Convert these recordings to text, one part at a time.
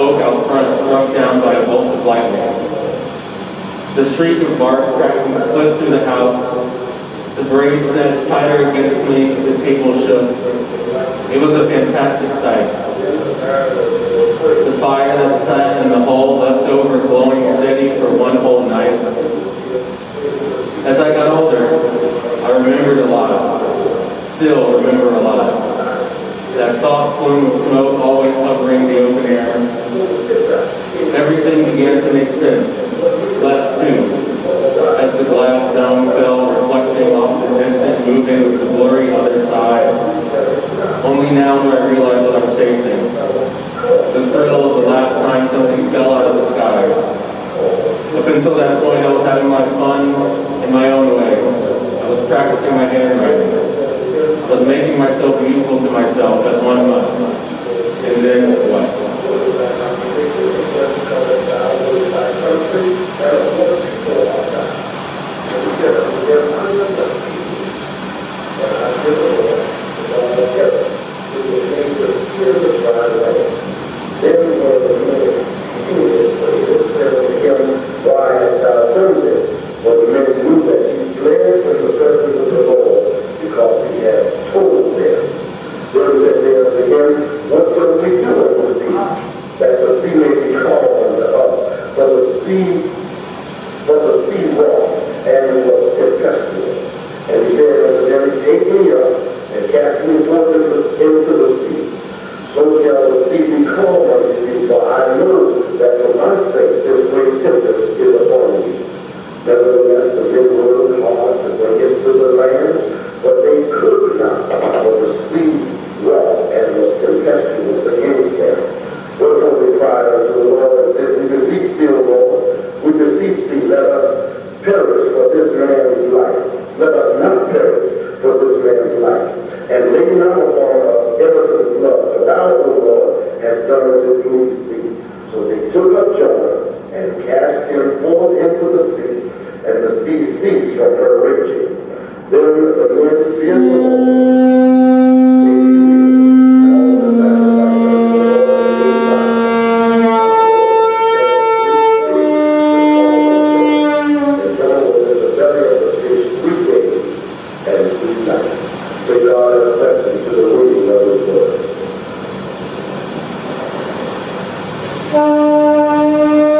oak out front struck down by a bolt of lightning. The shriek of bark cracking split through the house. The braid set tighter against me, the table shook. It was a fantastic sight. The fire that sat in the hall left over glowing steady for one whole night. As I got older, I remembered a lot. Still remember a lot. That soft plume of smoke always hovering the open air. Everything began to make sense. Less too, as the glass dome fell, reflecting off the distant moving of the blurry other side. Only now do I realize what I'm chasing. The thrill of the last time something fell out of the sky. Up until that point, I was having my fun in my own way. I was practicing my handwriting. I was making myself useful to myself, as one must. And then what? Thank you.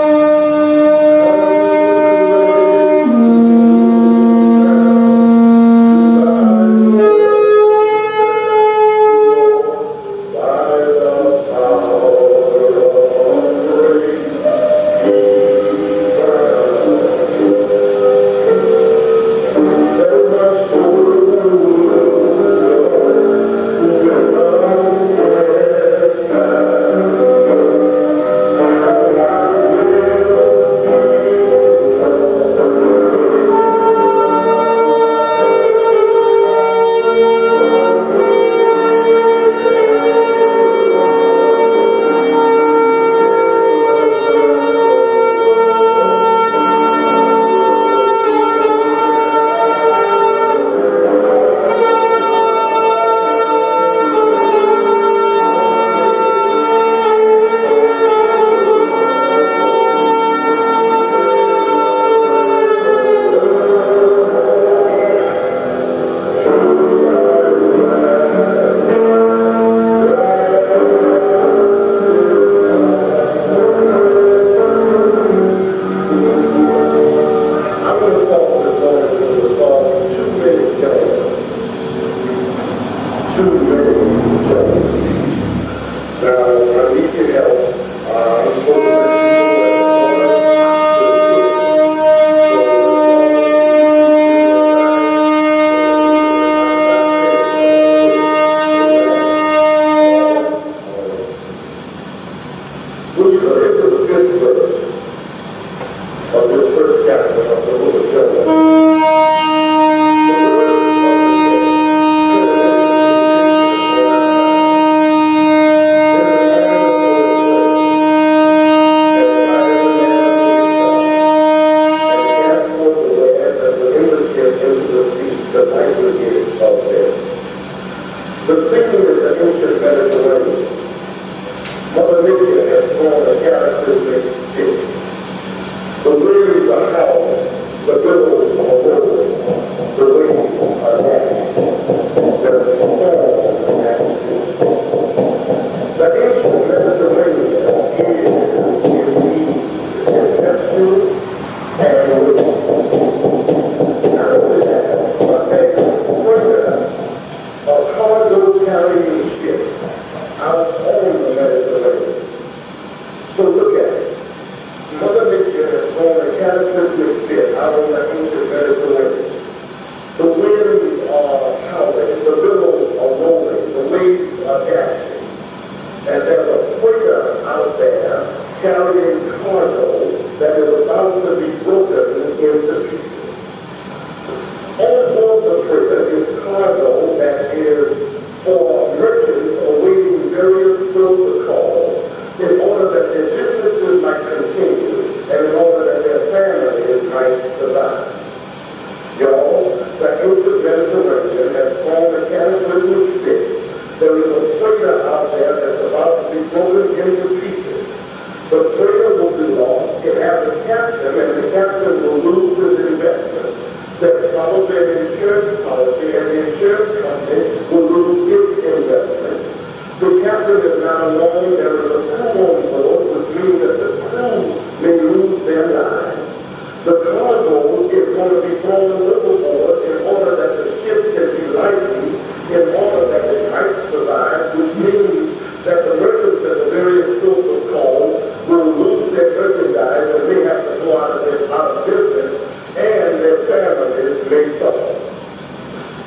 and there's a freighter out there carrying cargo that is about to be broken into pieces. On board the freighter is cargo that is for merchants awaiting various protocols in order that their businesses might continue and in order that their families might survive. Y'all, the ancient Mediterranean has formed a cataclysmic state. There is a freighter out there that's about to be broken into pieces. The freighter will be lost. It has a captain, and the captain will lose his investment. There's probably an insurance policy, and the insurance company will lose its investment. The captain is not alone. There is a crew on board, which means that the crew may lose their lives. The cargo is going to be thrown overboard in order that the ship can be lightened, in order that it might survive, which means that the merchants at the various ports of call will lose their merchandise and may have to go out of business, and their families may suffer.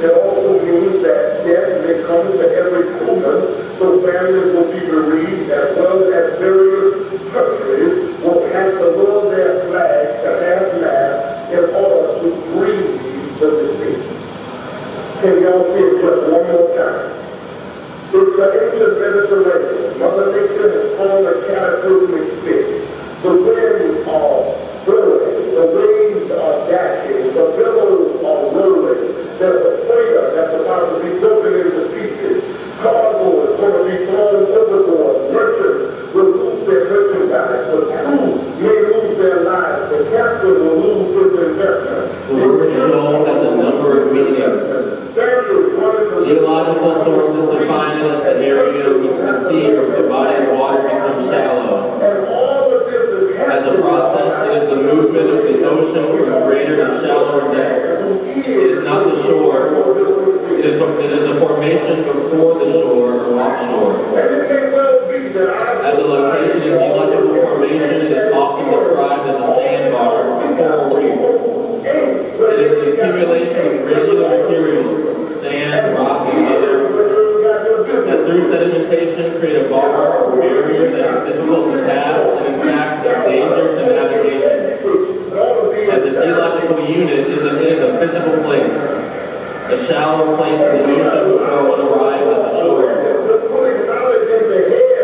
It also means that death may come to every crewman, so families will be bereaved, as well as various countries will have to lower their flags to half-mast in order to grieve the deceased. Can y'all see it just one more time? It's the ancient Mediterranean. Mother Nature has formed a cataclysmic state. The winds are blowing, the waves are dashing, the billows are rolling. There's a freighter that's about to be broken into pieces. Cargo is going to be thrown overboard. Merchants will lose their merchandise. The crew may lose their lives. The captain will lose his investment. The word shoal has a number of meanings. Geological sources define it as the area in which the sea or the body of water becomes shallow. As a process, it is the movement of the ocean from greater to shallower depths. It is not the shore. It is a formation before the shore or offshore. As a location in geological formation, it is often described as a sandbar or coral reef. It is an accumulation of granular materials, sand, rock, and other, that through sedimentation create a bar or barrier that is difficult to pass and in fact a danger to navigation. As a geological unit, it is a physical place, a shallow place in the ocean before one arrives at the shore.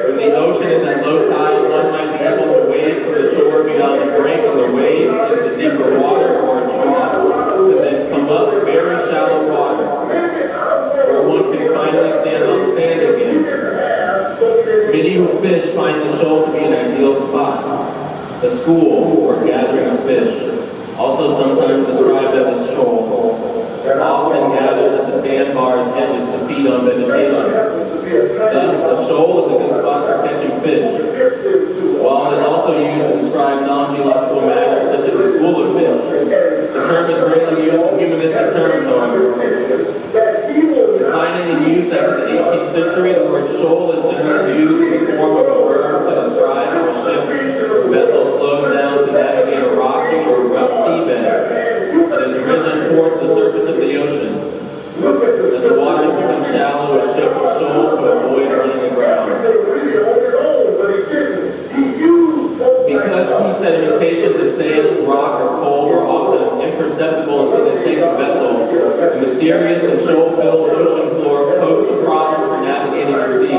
When the ocean is at low tide, one might be able to wade from the shore beyond the break of the waves into deeper water or a trough to then come up very shallow water, where one can finally stand on sand again. Many who fish find the shoal to be an ideal spot, a school or gathering of fish, also sometimes described as a shoal, often gathered at the sandbar's edges to feed on vegetation. Thus, a shoal is a good spot for catching fish. While it is also used to describe non-geological matters such as a school of fish, the term is rarely used in humanistic terms, however. Defining and used after the 18th century, the word shoal is generally used in the form of a verb to describe how a ship or vessel slows down to navigate a rocky or rough seabed that has risen towards the surface of the ocean. As the waters become shallow, a ship will shoal to avoid running aground. Because these sedimentations of sand, rock, or coal are often imperceptible until they sink the vessel, the mysterious and shoal-filled ocean floor posed a problem for navigating the sea.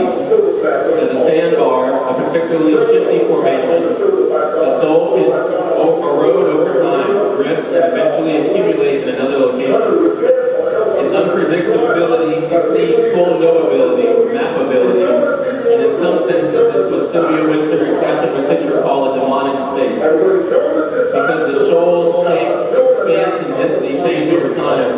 As a sandbar, a particularly shifty formation, the soul can erode over time, drift, and eventually accumulate in another location. Its unpredictability exceeds full knowability, mapability, and in some senses it's what Sylvia Winter and Captain McKitcher call a demonic space. Because the shoal's shape, expanse, and density change over time,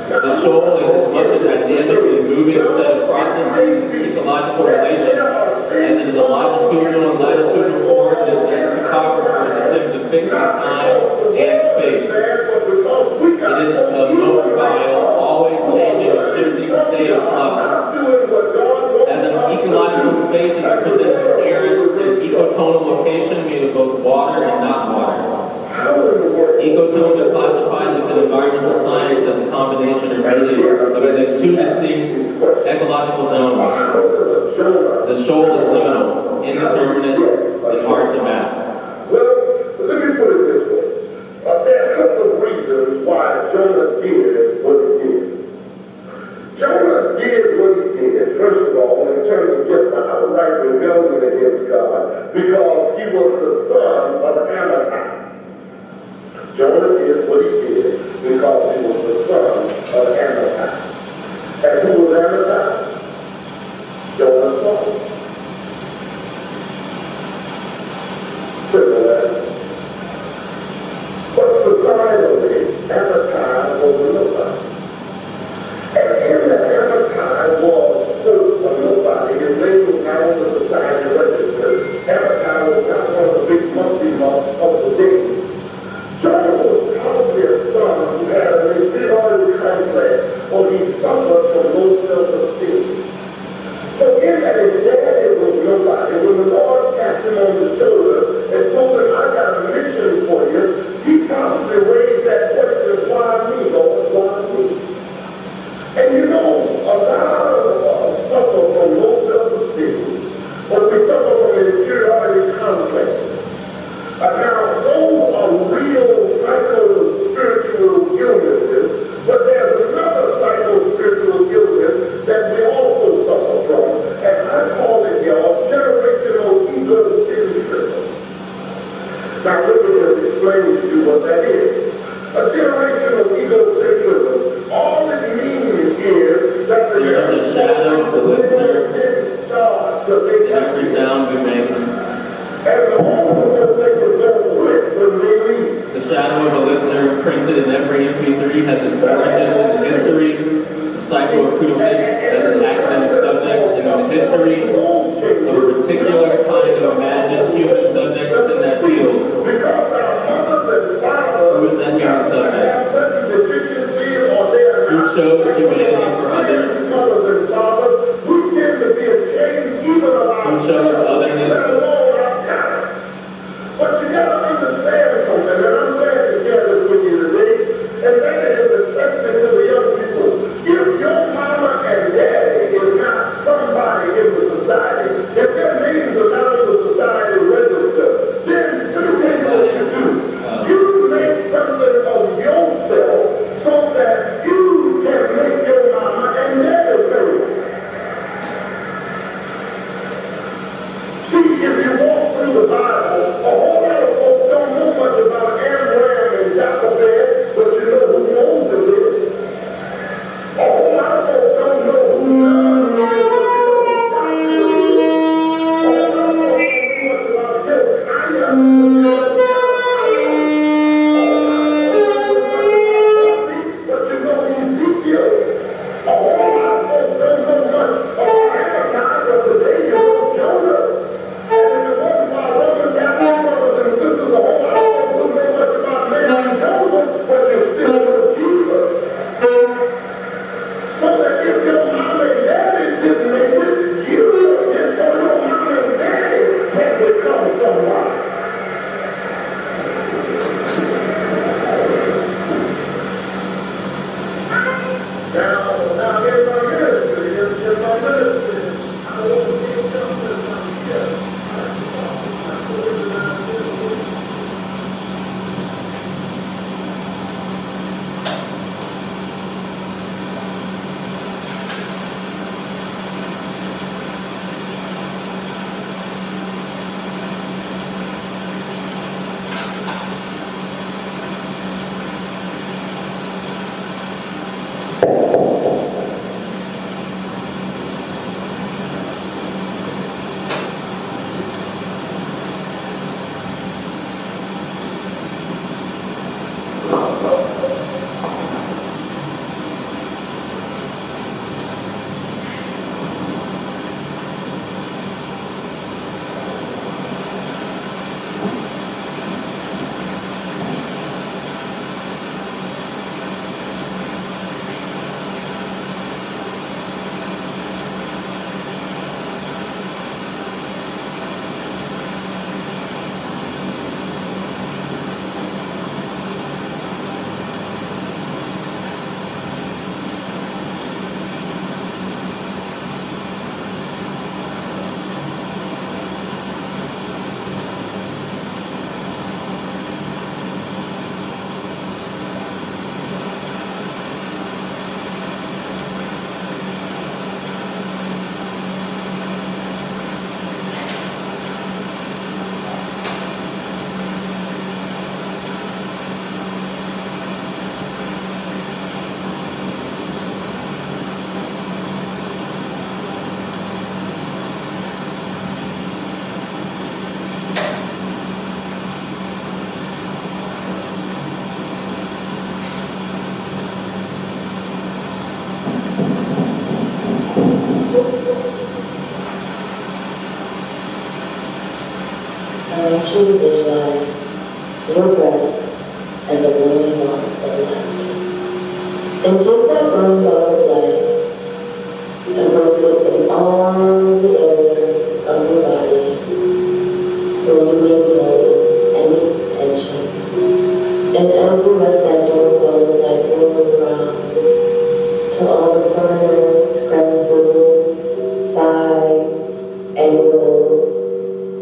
the shoal is as much a dynamic and moving set of processes and ecological relations as it is a longitudinal and latitudinal coordinate that cartographers attempt to fix in time and space. It is a mobile, always changing and shifting state of flux. As an ecological space, it represents an errant and ecotonal location made of both water and not water. Ecotones are classified within environmental science as a combination or medium of at least two distinct ecological zones. The shoal is liminal, indeterminate, and hard to map. Well, let me put it this way. There are a couple of reasons why Jonah did what he did. Jonah did what he did, first of all, in terms of just the outright rebellion against God, because he was the son of Amittai. Jonah did what he did because he was the son of Amittai. And who was Amittai? Jonah's son. Simple as. But societally, Amittai was a nobody. And in the Amittai was a nobody. His name was not on the society register. Amittai was not one of the big monthly months of the day. Jonah was probably a son who had an inferiority complex, or he suffered from low self-esteem. So in that his daddy was nobody, when the Lord tapped him on the shoulder and told him, I got a mission for you, he probably raised that question, why me, Lord, why me? And you know, a lot of us suffer from low self-esteem, but we suffer from an inferiority complex. Now, those are real psycho-spiritual illnesses, but there's another psycho-spiritual illness that we also suffer from, and I call it, y'all, generational egocentrism. Now, let me just explain to you what that is. A generational egocentrism, all it means is that the There is a shadow of the listener in every sound we make. The shadow of a listener printed in every MP3 has its origin in the history of psychoacoustics as an academic subject and in the history of a particular kind of imagined human subject within that field. Who is that human subject? Who chose humanity for others? Who chose otherness? But you gotta understand something, and I'm glad to share this with you today, and that is especially to the young people. If your mama and daddy is not somebody in the society, if their names are not on the society register, then you take what you do. You make something of yourself so that you can make your mama and daddy famous. I want you to visualize your breath as a glowing ball of light. And take that glowing ball of light and place it in all the areas of your body where you may feel any tension. And as you let that glowing ball of light move around to all the corners, crevices, sides, angles,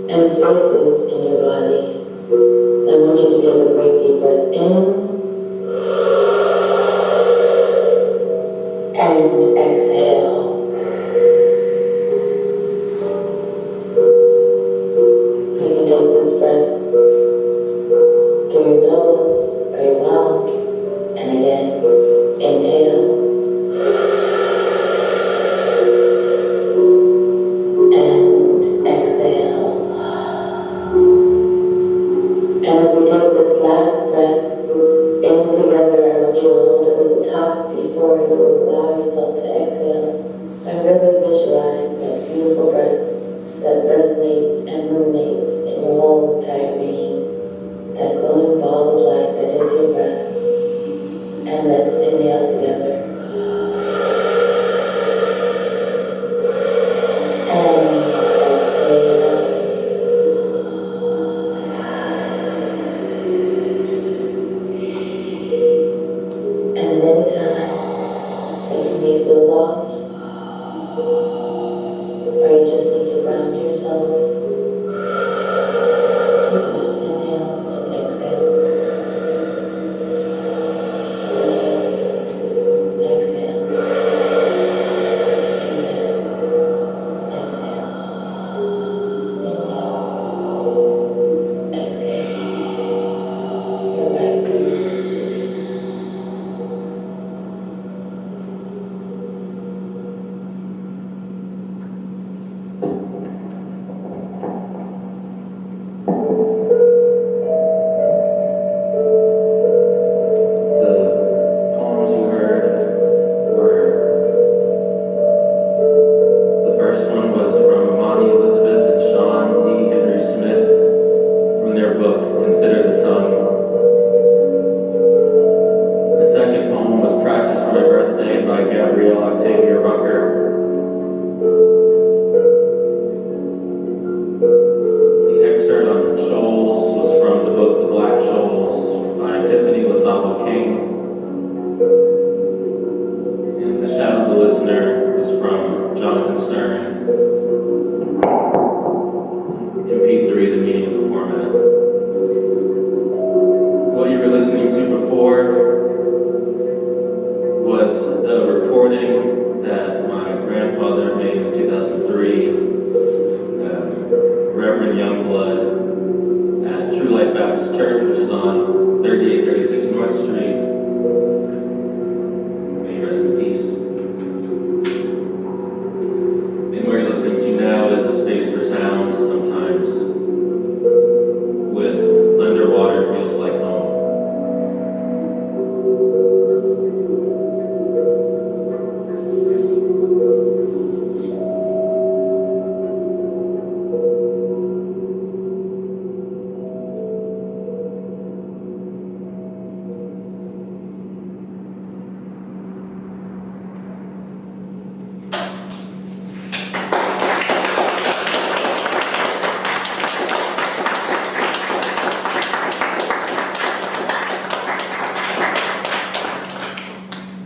and spaces in your body, I want you to take a great deep breath in and exhale. You can take this breath through your nose or your mouth, and again, inhale and exhale. And as you take this last breath in together, I want you to hold it at the top before you allow yourself to exhale. And really visualize that beautiful breath that resonates and ruminates in your whole entire being. That glowing ball of light that is your breath. And let's inhale together. And exhale. And at any time that you may feel lost, or you just need to ground yourself, you can just inhale and exhale. Inhale, exhale. Inhale, exhale. Inhale, exhale. You're right where you need to be. The poems you heard were, the first one was from Monty Elizabeth and Sean D. Henry Smith from their book, Consider the Tongue. The second poem was Practice for My Birthday by Gabrielle Octavia Rucker. The excerpt on shoals was from the book The Black Shoals by Tiffany Lethal King. And The Shadow of the Listener was from Jonathan Stern. MP3, The Meaning of the Format. What you were listening to before was a recording that my grandfather made in 2003, Reverend Youngblood at True Light Baptist Church, which is on 3836 North Street.